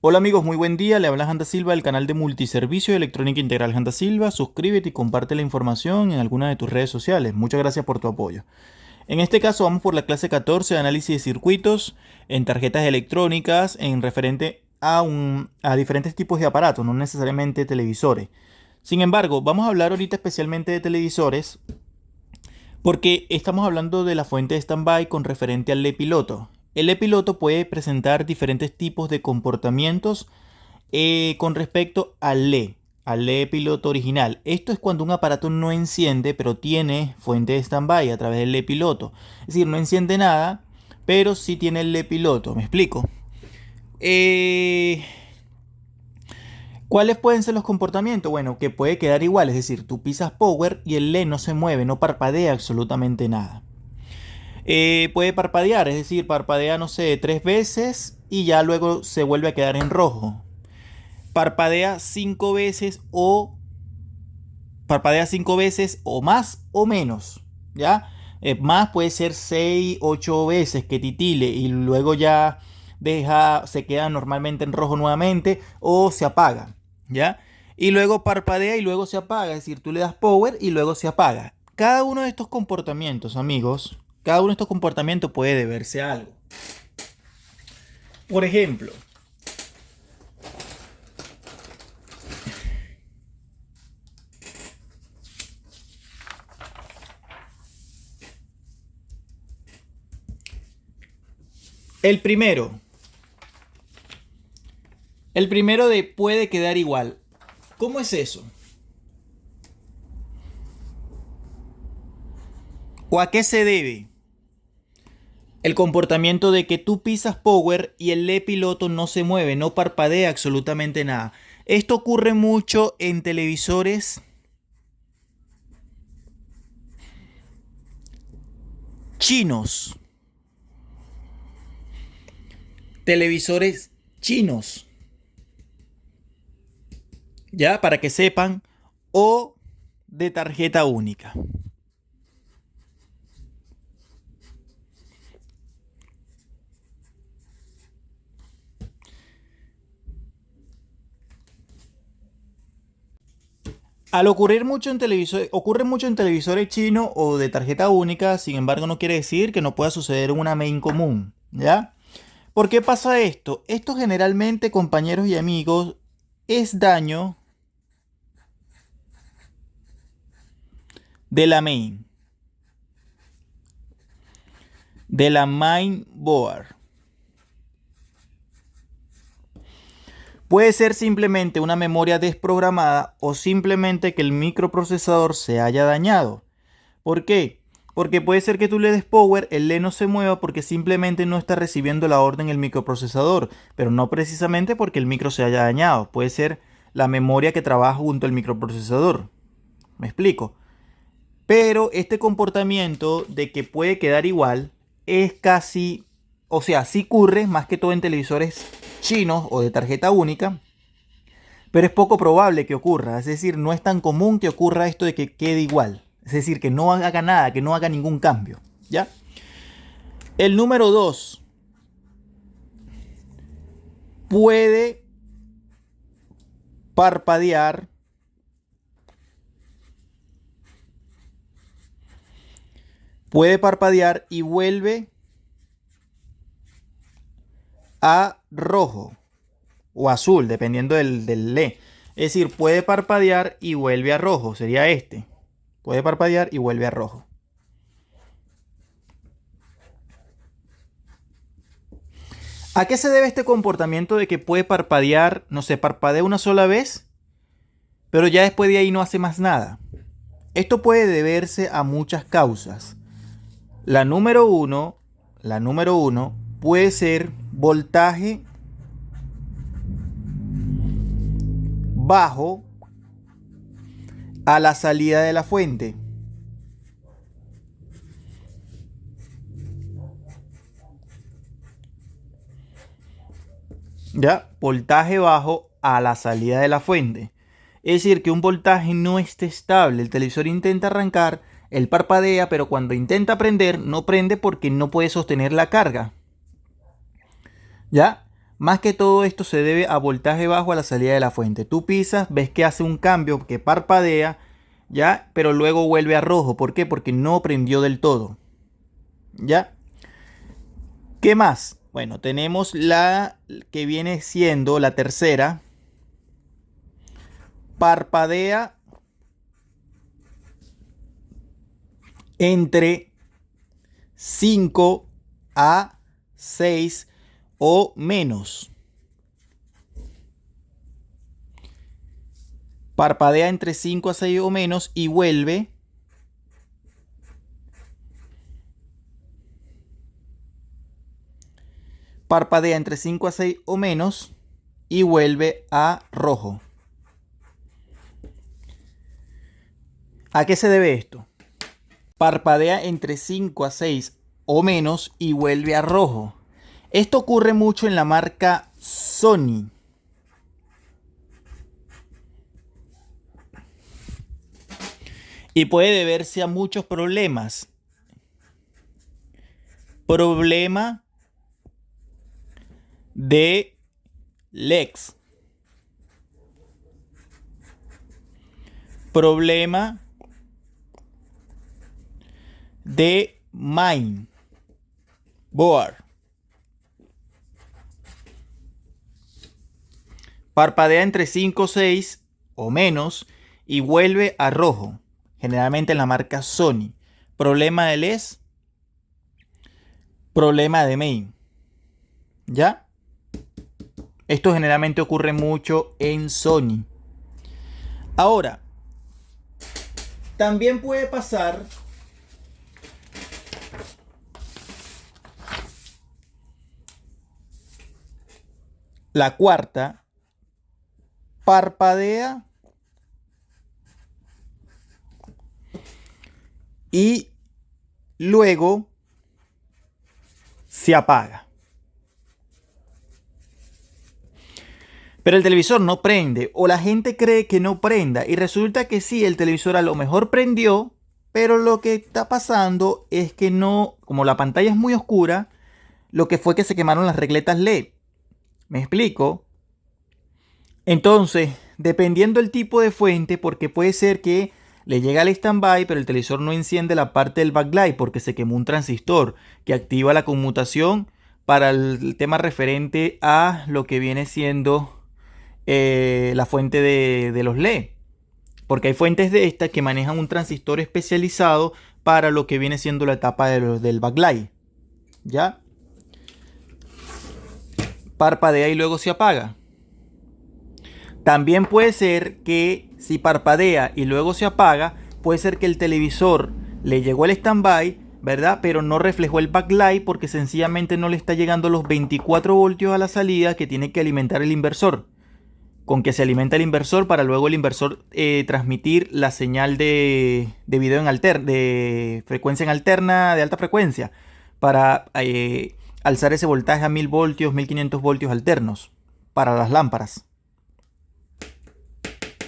Hola amigos, muy buen día. Le habla Janda Silva del canal de Multiservicio de Electrónica Integral Janda Silva. Suscríbete y comparte la información en alguna de tus redes sociales. Muchas gracias por tu apoyo. En este caso vamos por la clase 14 de análisis de circuitos en tarjetas electrónicas en referente a diferentes tipos de aparatos, no necesariamente televisores. Sin embargo, vamos a hablar ahorita especialmente de televisores porque estamos hablando de la fuente de standby con referente al piloto. El piloto puede presentar diferentes tipos de comportamientos con respecto al LED piloto original. Esto es cuando un aparato no enciende, pero tiene fuente de standby a través del LED piloto. Es decir, no enciende nada, pero sí tiene el LED piloto. ¿Me explico? Eh, ¿Cuáles pueden ser los comportamientos? Bueno, que puede quedar igual, es decir, tú pisas power y el LED no se mueve, no parpadea absolutamente nada. Puede parpadear, es decir, parpadea, no sé, 3 veces y ya luego se vuelve a quedar en rojo. Parpadea 5 veces o más o menos, ¿ya? Más puede ser 6, 8 veces que titile y luego ya se queda normalmente en rojo nuevamente o se apaga, ¿ya? Y luego parpadea y luego se apaga, es decir, tú le das power y luego se apaga. Cada uno de estos comportamientos, amigos, cada uno de estos comportamientos puede deberse a algo. Por ejemplo, el primero, de puede quedar igual. ¿Cómo es eso? ¿O a qué se debe? El comportamiento de que tú pisas power y el LED piloto no se mueve, no parpadea absolutamente nada. Esto ocurre mucho en televisores chinos. Televisores chinos. Ya, para que sepan. O de tarjeta única. Al ocurre mucho en televisores chinos o de tarjeta única, sin embargo no quiere decir que no pueda suceder en una main común, ¿ya? ¿Por qué pasa esto? Esto generalmente, compañeros y amigos, es daño de la main, de la main board. Puede ser simplemente una memoria desprogramada o simplemente que el microprocesador se haya dañado. ¿Por qué? Porque puede ser que tú le des power, el LED no se mueva porque simplemente no está recibiendo la orden el microprocesador, pero no precisamente porque el micro se haya dañado. Puede ser la memoria que trabaja junto al microprocesador. ¿Me explico? Pero este comportamiento de que puede quedar igual es casi, o sea, sí ocurre más que todo en televisores chinos o de tarjeta única, pero es poco probable que ocurra. Es decir, no es tan común que ocurra esto de que quede igual. Es decir, que no haga nada, que no haga ningún cambio. ¿Ya? El número 2 puede parpadear y vuelve a rojo o azul, dependiendo del LED. Es decir, puede parpadear y vuelve a rojo. Sería este. Puede parpadear y vuelve a rojo. ¿A qué se debe este comportamiento de que puede parpadear? No sé, parpadea una sola vez, pero ya después de ahí no hace más nada. Esto puede deberse a muchas causas. La número uno puede ser voltaje bajo a la salida de la fuente. ¿Ya? Voltaje bajo a la salida de la fuente. Es decir, que un voltaje no esté estable. El televisor intenta arrancar, él parpadea, pero cuando intenta prender, no prende porque no puede sostener la carga. ¿Ya? Más que todo esto se debe a voltaje bajo a la salida de la fuente. Tú pisas, ves que hace un cambio, que parpadea, ¿ya? Pero luego vuelve a rojo. ¿Por qué? Porque no prendió del todo. ¿Ya? ¿Qué más? Bueno, tenemos la que viene siendo la tercera. Parpadea entre 5 a 6 o menos. Parpadea entre 5 a 6 o menos y vuelve parpadea entre 5 a 6 o menos y vuelve a rojo. ¿A qué se debe esto? Parpadea entre 5 a 6 o menos y vuelve a rojo. Esto ocurre mucho en la marca Sony. Y puede deberse a muchos problemas. Problema de LEDs. Problema de main board. Parpadea entre 5 o 6 o menos y vuelve a rojo. Generalmente en la marca Sony. Problema de LEDs. Problema de main. ¿Ya? Esto generalmente ocurre mucho en Sony. Ahora, también puede pasar la cuarta. Parpadea y luego se apaga. Pero el televisor no prende o la gente cree que no prenda y resulta que sí, el televisor a lo mejor prendió, pero lo que está pasando es que no, como la pantalla es muy oscura, lo que fue que se quemaron las regletas LED. ¿Me explico? Entonces, dependiendo del tipo de fuente, porque puede ser que le llega al standby, pero el televisor no enciende la parte del backlight porque se quemó un transistor que activa la conmutación para el tema referente a lo que viene siendo la fuente de los LED. Porque hay fuentes de estas que manejan un transistor especializado para lo que viene siendo la etapa del backlight. ¿Ya? Parpadea y luego se apaga. También puede ser que si parpadea y luego se apaga, puede ser que el televisor le llegó el standby, ¿verdad? Pero no reflejó el backlight porque sencillamente no le está llegando los 24 voltios a la salida que tiene que alimentar el inversor. Con que se alimenta el inversor para luego el inversor transmitir la señal de video de frecuencia en alterna, de alta frecuencia, para alzar ese voltaje a 1000 voltios, 1500 voltios alternos para las lámparas.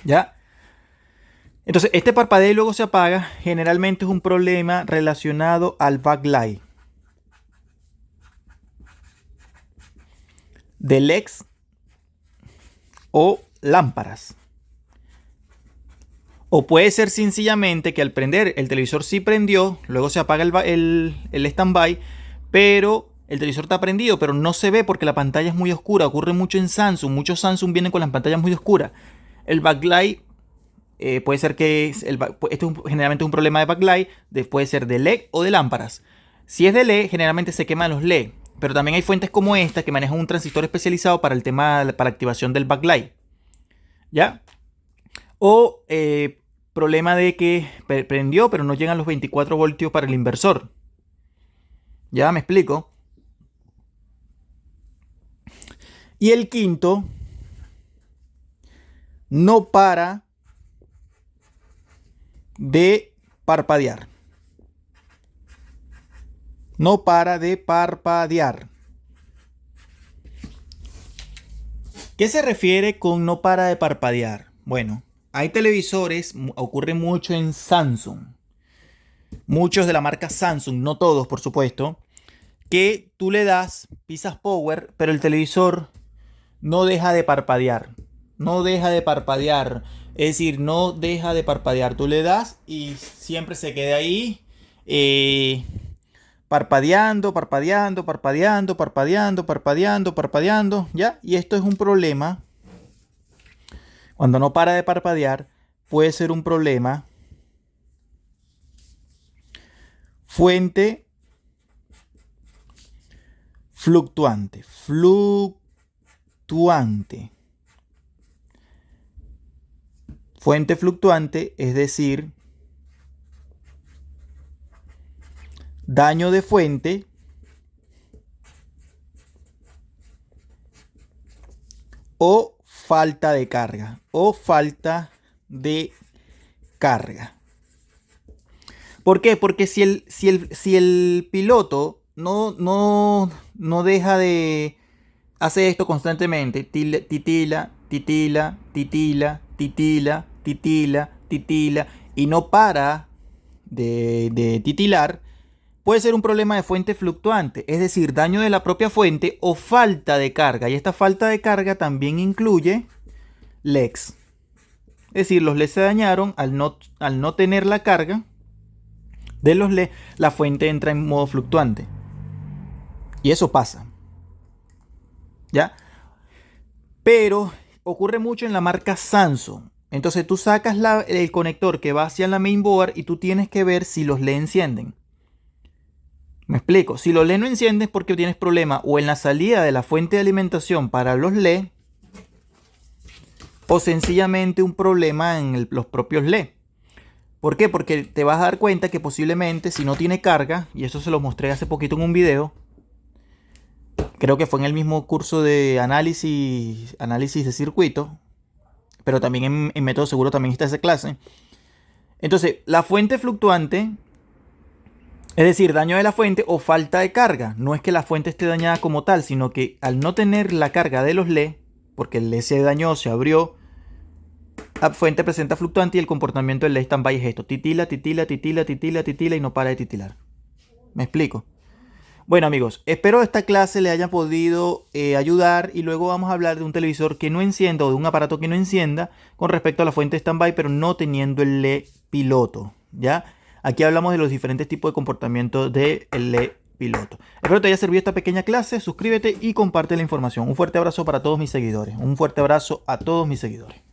¿Ya? Entonces, este parpadea y luego se apaga, generalmente es un problema relacionado al backlight de LEDs o lámparas. O puede ser sencillamente que al prender el televisor sí prendió, luego se apaga el standby, pero el televisor está prendido, pero no se ve porque la pantalla es muy oscura. Ocurre mucho en Samsung, muchos Samsung vienen con las pantallas muy oscuras. El backlight puede ser que esto es generalmente un problema de backlight, puede ser de LED o de lámparas. Si es de LED, generalmente se queman los LED, pero también hay fuentes como esta que manejan un transistor especializado para el tema, para activación del backlight. ¿Ya? O problema de que prendió, pero no llegan los 24 voltios para el inversor. ¿Ya? ¿Me explico? Y el quinto, no para de parpadear. No para de parpadear. ¿Qué se refiere con no para de parpadear? Bueno, hay televisores, ocurre mucho en Samsung. Muchos de la marca Samsung, no todos por supuesto, que tú le das, pisas power, pero el televisor no deja de parpadear. No deja de parpadear. Es decir, no deja de parpadear. Tú le das y siempre se queda ahí parpadeando, parpadeando, parpadeando, parpadeando, parpadeando, parpadeando. ¿Ya? Y esto es un problema. Cuando no para de parpadear, puede ser un problema. Fuente fluctuante. Fluctuante. Fuente fluctuante, es decir, daño de fuente o falta de carga. O falta de carga. ¿Por qué? Porque si el piloto no deja de hacer esto constantemente, titila, titila, titila, titila, titila, titila, y no para de titilar, puede ser un problema de fuente fluctuante, es decir, daño de la propia fuente o falta de carga. Y esta falta de carga también incluye LEDs. Es decir, los LEDs se dañaron al no tener la carga de los LEDs, la fuente entra en modo fluctuante. Y eso pasa. ¿Ya? Pero ocurre mucho en la marca Samsung. Entonces tú sacas el conector que va hacia la mainboard y tú tienes que ver si los LEDs encienden. Me explico. Si los LEDs no encienden es porque tienes problema o en la salida de la fuente de alimentación para los LEDs o sencillamente un problema en los propios LEDs. ¿Por qué? Porque te vas a dar cuenta que posiblemente si no tiene carga, y eso se lo mostré hace poquito en un video, creo que fue en el mismo curso de análisis de circuito, pero también en método seguro también está esa clase. Entonces, la fuente fluctuante, es decir, daño de la fuente o falta de carga. No es que la fuente esté dañada como tal, sino que al no tener la carga de los LEDs, porque el LED se dañó, se abrió, la fuente presenta fluctuante y el comportamiento del LED standby es esto. Titila, titila, titila, titila, titila y no para de titilar. ¿Me explico? Bueno amigos, espero esta clase le haya podido ayudar y luego vamos a hablar de un televisor que no encienda o de un aparato que no encienda con respecto a la fuente standby pero no teniendo el LED piloto, ¿ya? Aquí hablamos de los diferentes tipos de comportamiento del LED piloto. Espero te haya servido esta pequeña clase, suscríbete y comparte la información. Un fuerte abrazo para todos mis seguidores. Un fuerte abrazo a todos mis seguidores.